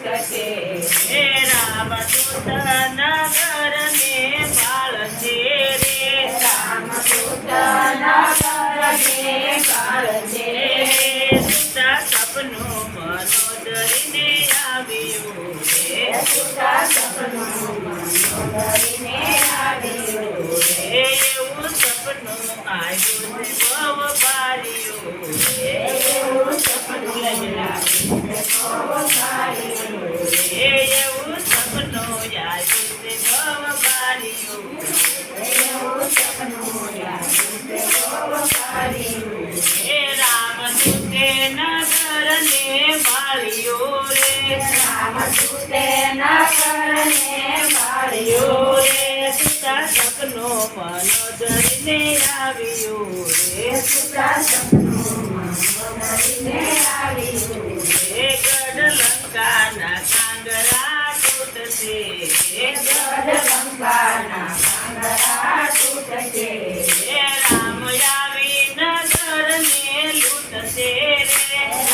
છે હે રામદૂત નગરને પાળશે રે રામદૂત નગરને પાળશે સુતા સપનું મનોદરીને આવ્યું રે સુતા સપનું મનોદરીને આવ્યું રે એવું સપનું આવ્યું છે બહુ ભાર્યું રે એવું સપનું આવ્યું છે બહુ ભાર્યું એવું સપનું આવ્યું છે બહુ ભાર્યું એવું સપનું આવ્યું છે બહુ ભાર્યું હે રામદૂતે નગરને ભાળ્યો રે રામદૂતે નગરને પાળ્યો રે સુતા સપનો મનોદરીને આવ્યું રે સુતા સપનું મનોદરીને આવ્યું